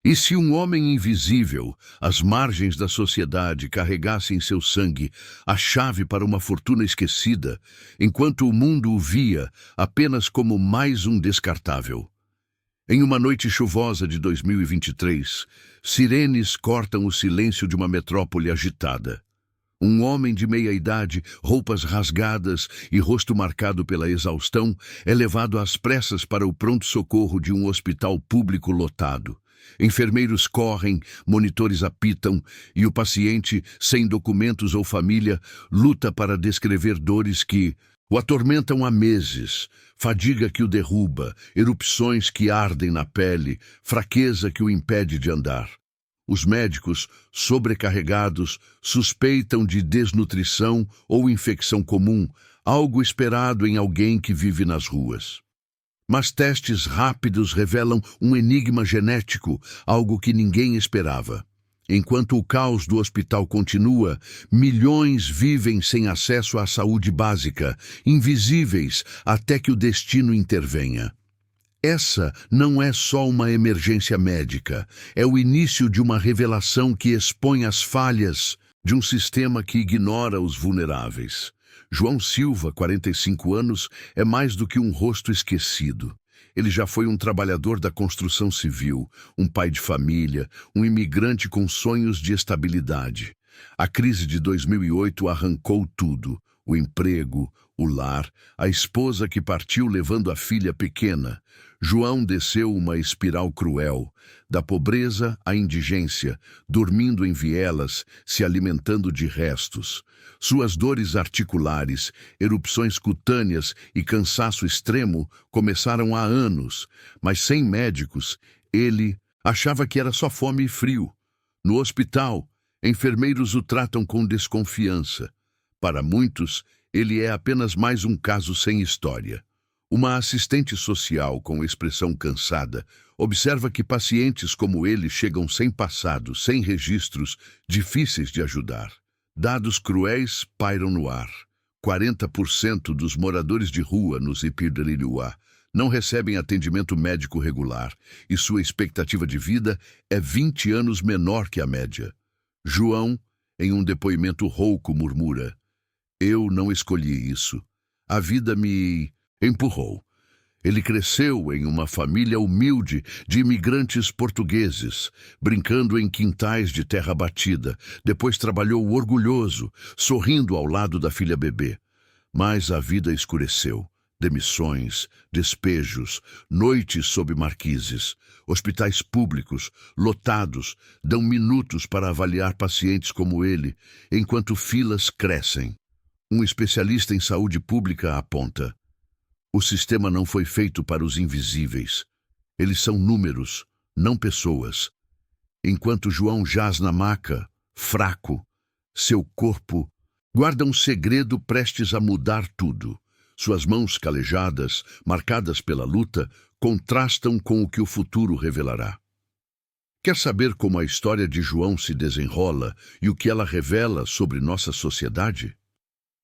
E se um homem invisível, às margens da sociedade, carregasse em seu sangue a chave para uma fortuna esquecida, enquanto o mundo o via apenas como mais um descartável? Em uma noite chuvosa de 2023, sirenes cortam o silêncio de uma metrópole agitada. Um homem de meia-idade, roupas rasgadas e rosto marcado pela exaustão, é levado às pressas para o pronto-socorro de um hospital público lotado. Enfermeiros correm, monitores apitam e o paciente, sem documentos ou família, luta para descrever dores que o atormentam há meses, fadiga que o derruba, erupções que ardem na pele, fraqueza que o impede de andar. Os médicos, sobrecarregados, suspeitam de desnutrição ou infecção comum, algo esperado em alguém que vive nas ruas. Mas testes rápidos revelam um enigma genético, algo que ninguém esperava. Enquanto o caos do hospital continua, milhões vivem sem acesso à saúde básica, invisíveis até que o destino intervenha. Essa não é só uma emergência médica, é o início de uma revelação que expõe as falhas de um sistema que ignora os vulneráveis. João Silva, 45 anos, é mais do que um rosto esquecido. Ele já foi um trabalhador da construção civil, um pai de família, um imigrante com sonhos de estabilidade. A crise de 2008 arrancou tudo: o emprego, o lar, a esposa que partiu levando a filha pequena. João desceu uma espiral cruel, da pobreza à indigência, dormindo em vielas, se alimentando de restos. Suas dores articulares, erupções cutâneas e cansaço extremo começaram há anos, mas sem médicos, ele achava que era só fome e frio. No hospital, enfermeiros o tratam com desconfiança. Para muitos, ele é apenas mais um caso sem história. Uma assistente social com expressão cansada observa que pacientes como ele chegam sem passado, sem registros, difíceis de ajudar. Dados cruéis pairam no ar. 40% dos moradores de rua nos Ipirdelilhuá não recebem atendimento médico regular e sua expectativa de vida é 20 anos menor que a média. João, em um depoimento rouco, murmura: "Eu não escolhi isso. A vida me empurrou." Ele cresceu em uma família humilde de imigrantes portugueses, brincando em quintais de terra batida. Depois trabalhou orgulhoso, sorrindo ao lado da filha bebê. Mas a vida escureceu. Demissões, despejos, noites sob marquises. Hospitais públicos, lotados, dão minutos para avaliar pacientes como ele, enquanto filas crescem. Um especialista em saúde pública aponta: o sistema não foi feito para os invisíveis. Eles são números, não pessoas. Enquanto João jaz na maca, fraco, seu corpo guarda um segredo prestes a mudar tudo. Suas mãos calejadas, marcadas pela luta, contrastam com o que o futuro revelará. Quer saber como a história de João se desenrola e o que ela revela sobre nossa sociedade?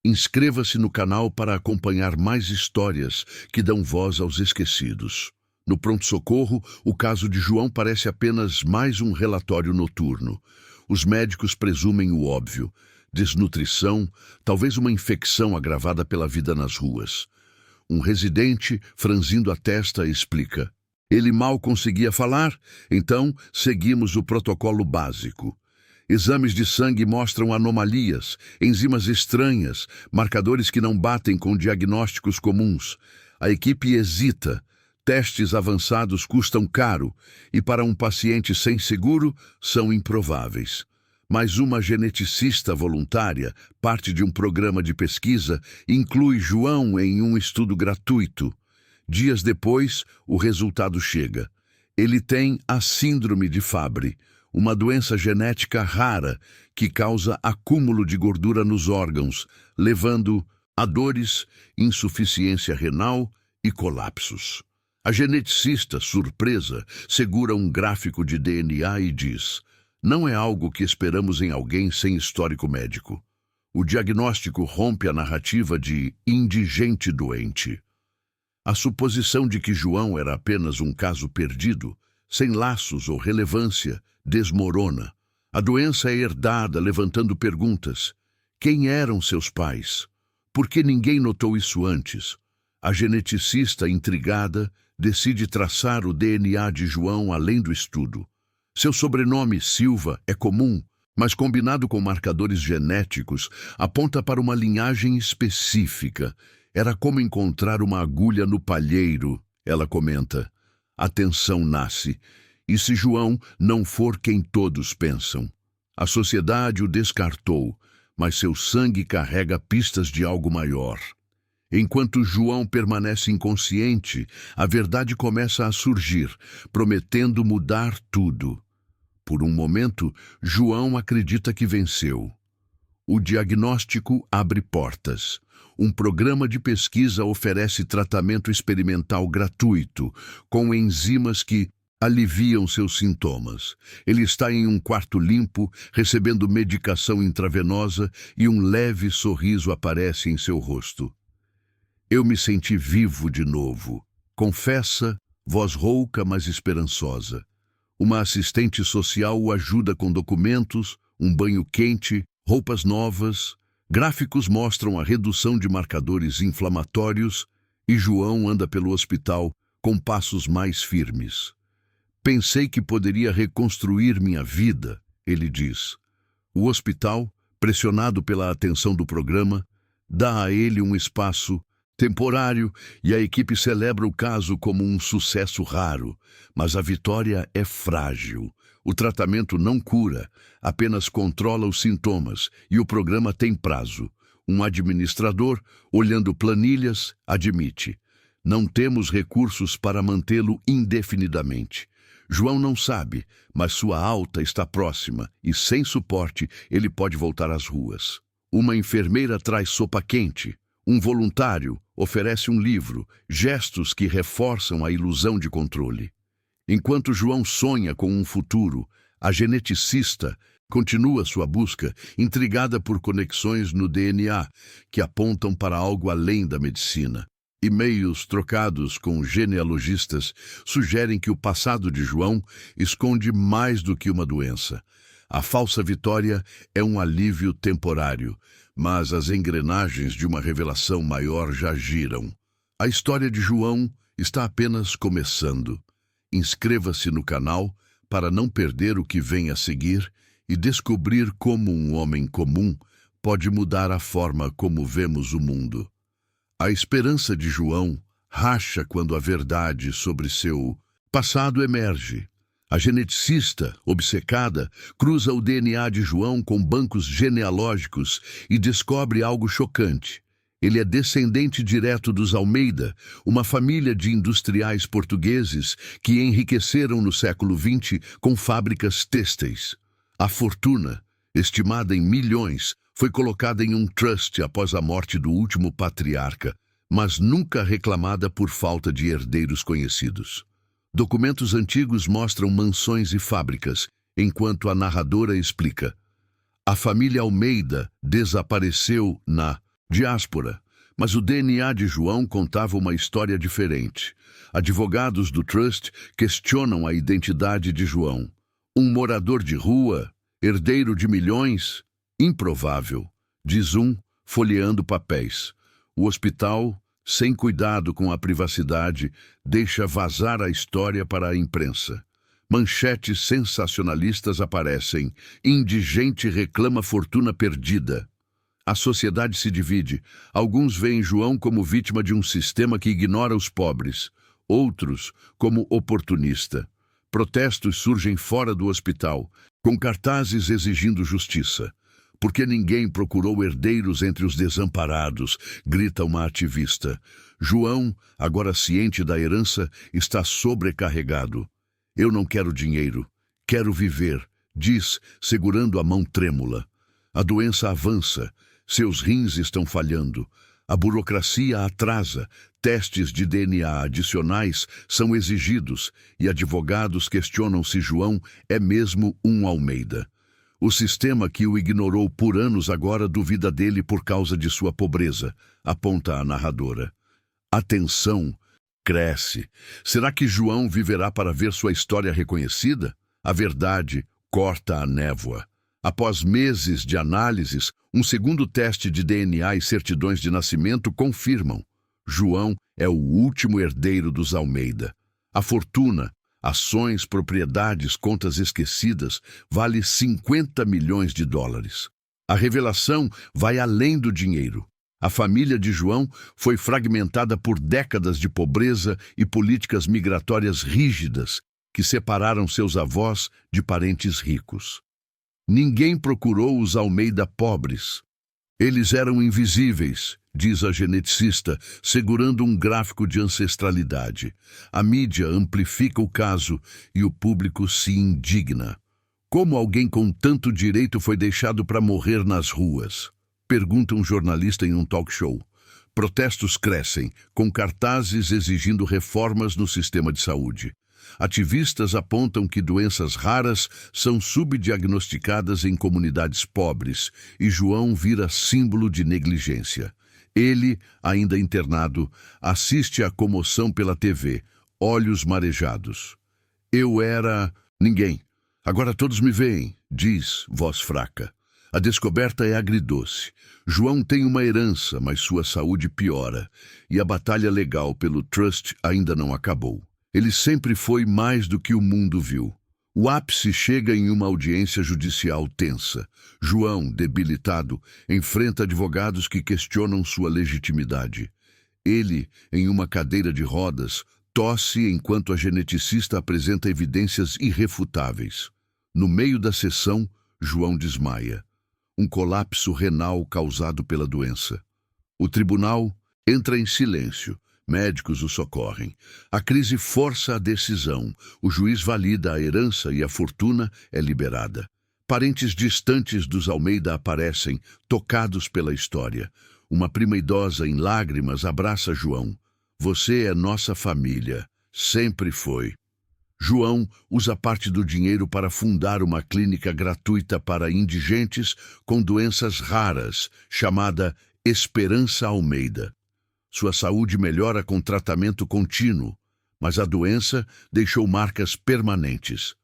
Inscreva-se no canal para acompanhar mais histórias que dão voz aos esquecidos. No pronto-socorro, o caso de João parece apenas mais um relatório noturno. Os médicos presumem o óbvio: desnutrição, talvez uma infecção agravada pela vida nas ruas. Um residente, franzindo a testa, explica: ele mal conseguia falar, então seguimos o protocolo básico. Exames de sangue mostram anomalias, enzimas estranhas, marcadores que não batem com diagnósticos comuns. A equipe hesita. Testes avançados custam caro e, para um paciente sem seguro, são improváveis. Mas uma geneticista voluntária, parte de um programa de pesquisa, inclui João em um estudo gratuito. Dias depois, o resultado chega. Ele tem a síndrome de Fabry, uma doença genética rara que causa acúmulo de gordura nos órgãos, levando a dores, insuficiência renal e colapsos. A geneticista, surpresa, segura um gráfico de DNA e diz: não é algo que esperamos em alguém sem histórico médico. O diagnóstico rompe a narrativa de indigente doente. A suposição de que João era apenas um caso perdido sem laços ou relevância, desmorona. A doença é herdada, levantando perguntas. Quem eram seus pais? Por que ninguém notou isso antes? A geneticista, intrigada, decide traçar o DNA de João além do estudo. Seu sobrenome, Silva, é comum, mas combinado com marcadores genéticos, aponta para uma linhagem específica. Era como encontrar uma agulha no palheiro, ela comenta. A tensão nasce. E se João não for quem todos pensam? A sociedade o descartou, mas seu sangue carrega pistas de algo maior. Enquanto João permanece inconsciente, a verdade começa a surgir, prometendo mudar tudo. Por um momento, João acredita que venceu. O diagnóstico abre portas. Um programa de pesquisa oferece tratamento experimental gratuito, com enzimas que aliviam seus sintomas. Ele está em um quarto limpo, recebendo medicação intravenosa e um leve sorriso aparece em seu rosto. Eu me senti vivo de novo, confessa, voz rouca, mas esperançosa. Uma assistente social o ajuda com documentos, um banho quente, roupas novas. Gráficos mostram a redução de marcadores inflamatórios e João anda pelo hospital com passos mais firmes. Pensei que poderia reconstruir minha vida, ele diz. O hospital, pressionado pela atenção do programa, dá a ele um espaço temporário e a equipe celebra o caso como um sucesso raro, mas a vitória é frágil. O tratamento não cura, apenas controla os sintomas e o programa tem prazo. Um administrador, olhando planilhas, admite: não temos recursos para mantê-lo indefinidamente. João não sabe, mas sua alta está próxima e, sem suporte, ele pode voltar às ruas. Uma enfermeira traz sopa quente. Um voluntário oferece um livro, gestos que reforçam a ilusão de controle. Enquanto João sonha com um futuro, a geneticista continua sua busca, intrigada por conexões no DNA que apontam para algo além da medicina. E-mails trocados com genealogistas sugerem que o passado de João esconde mais do que uma doença. A falsa vitória é um alívio temporário, mas as engrenagens de uma revelação maior já giram. A história de João está apenas começando. Inscreva-se no canal para não perder o que vem a seguir e descobrir como um homem comum pode mudar a forma como vemos o mundo. A esperança de João racha quando a verdade sobre seu passado emerge. A geneticista, obcecada, cruza o DNA de João com bancos genealógicos e descobre algo chocante. Ele é descendente direto dos Almeida, uma família de industriais portugueses que enriqueceram no século XX com fábricas têxteis. A fortuna, estimada em milhões, foi colocada em um trust após a morte do último patriarca, mas nunca reclamada por falta de herdeiros conhecidos. Documentos antigos mostram mansões e fábricas, enquanto a narradora explica: a família Almeida desapareceu na diáspora, mas o DNA de João contava uma história diferente. Advogados do Trust questionam a identidade de João. Um morador de rua, herdeiro de milhões? Improvável, diz um, folheando papéis. O hospital, sem cuidado com a privacidade, deixa vazar a história para a imprensa. Manchetes sensacionalistas aparecem. Indigente reclama fortuna perdida. A sociedade se divide. Alguns veem João como vítima de um sistema que ignora os pobres. Outros como oportunista. Protestos surgem fora do hospital, com cartazes exigindo justiça. Porque ninguém procurou herdeiros entre os desamparados, grita uma ativista. João, agora ciente da herança, está sobrecarregado. Eu não quero dinheiro, quero viver, diz, segurando a mão trêmula. A doença avança, seus rins estão falhando. A burocracia atrasa, testes de DNA adicionais são exigidos e advogados questionam se João é mesmo um Almeida. O sistema que o ignorou por anos agora duvida dele por causa de sua pobreza, aponta a narradora. A tensão cresce. Será que João viverá para ver sua história reconhecida? A verdade corta a névoa. Após meses de análises, um segundo teste de DNA e certidões de nascimento confirmam: João é o último herdeiro dos Almeida. A fortuna, ações, propriedades, contas esquecidas, vale 50 milhões de dólares. A revelação vai além do dinheiro. A família de João foi fragmentada por décadas de pobreza e políticas migratórias rígidas que separaram seus avós de parentes ricos. Ninguém procurou os Almeida pobres. Eles eram invisíveis, diz a geneticista, segurando um gráfico de ancestralidade. A mídia amplifica o caso e o público se indigna. Como alguém com tanto direito foi deixado para morrer nas ruas? Pergunta um jornalista em um talk show. Protestos crescem, com cartazes exigindo reformas no sistema de saúde. Ativistas apontam que doenças raras são subdiagnosticadas em comunidades pobres e João vira símbolo de negligência. Ele, ainda internado, assiste à comoção pela TV, olhos marejados. Eu era ninguém. Agora todos me veem, diz, voz fraca. A descoberta é agridoce. João tem uma herança, mas sua saúde piora, e a batalha legal pelo trust ainda não acabou. Ele sempre foi mais do que o mundo viu. O ápice chega em uma audiência judicial tensa. João, debilitado, enfrenta advogados que questionam sua legitimidade. Ele, em uma cadeira de rodas, tosse enquanto a geneticista apresenta evidências irrefutáveis. No meio da sessão, João desmaia. Um colapso renal causado pela doença. O tribunal entra em silêncio. Médicos o socorrem. A crise força a decisão. O juiz valida a herança e a fortuna é liberada. Parentes distantes dos Almeida aparecem, tocados pela história. Uma prima idosa em lágrimas abraça João. Você é nossa família. Sempre foi. João usa parte do dinheiro para fundar uma clínica gratuita para indigentes com doenças raras, chamada Esperança Almeida. Sua saúde melhora com tratamento contínuo, mas a doença deixou marcas permanentes.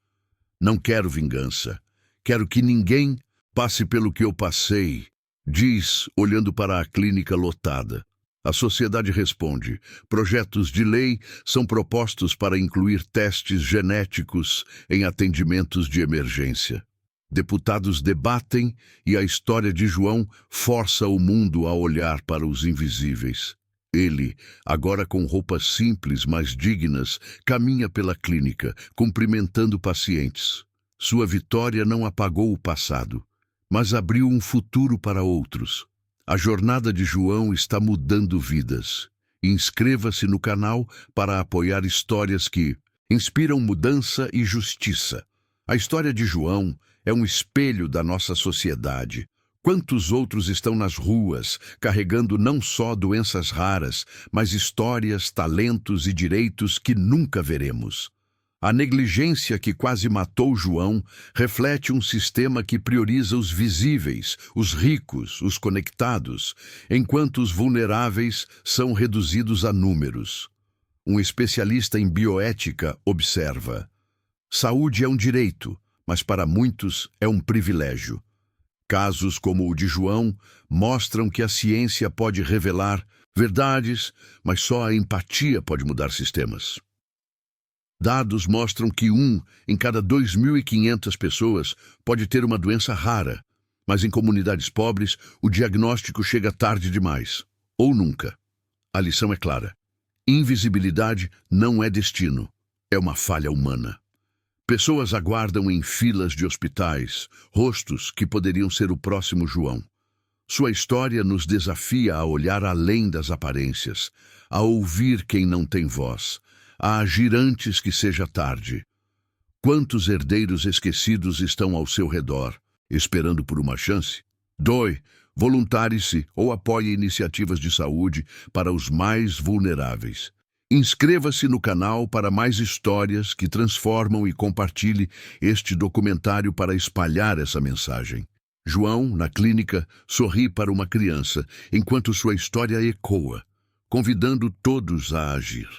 Não quero vingança. Quero que ninguém passe pelo que eu passei, diz, olhando para a clínica lotada. A sociedade responde: projetos de lei são propostos para incluir testes genéticos em atendimentos de emergência. Deputados debatem e a história de João força o mundo a olhar para os invisíveis. Ele, agora com roupas simples, mas dignas, caminha pela clínica, cumprimentando pacientes. Sua vitória não apagou o passado, mas abriu um futuro para outros. A jornada de João está mudando vidas. Inscreva-se no canal para apoiar histórias que inspiram mudança e justiça. A história de João é um espelho da nossa sociedade. Quantos outros estão nas ruas, carregando não só doenças raras, mas histórias, talentos e direitos que nunca veremos? A negligência que quase matou João reflete um sistema que prioriza os visíveis, os ricos, os conectados, enquanto os vulneráveis são reduzidos a números. Um especialista em bioética observa: saúde é um direito, mas para muitos é um privilégio. Casos como o de João mostram que a ciência pode revelar verdades, mas só a empatia pode mudar sistemas. Dados mostram que 1 em cada 2.500 pessoas pode ter uma doença rara, mas em comunidades pobres o diagnóstico chega tarde demais, ou nunca. A lição é clara: invisibilidade não é destino, é uma falha humana. Pessoas aguardam em filas de hospitais, rostos que poderiam ser o próximo João. Sua história nos desafia a olhar além das aparências, a ouvir quem não tem voz, a agir antes que seja tarde. Quantos herdeiros esquecidos estão ao seu redor, esperando por uma chance? Doe, voluntárie-se ou apoie iniciativas de saúde para os mais vulneráveis. Inscreva-se no canal para mais histórias que transformam e compartilhe este documentário para espalhar essa mensagem. João, na clínica, sorri para uma criança, enquanto sua história ecoa, convidando todos a agir.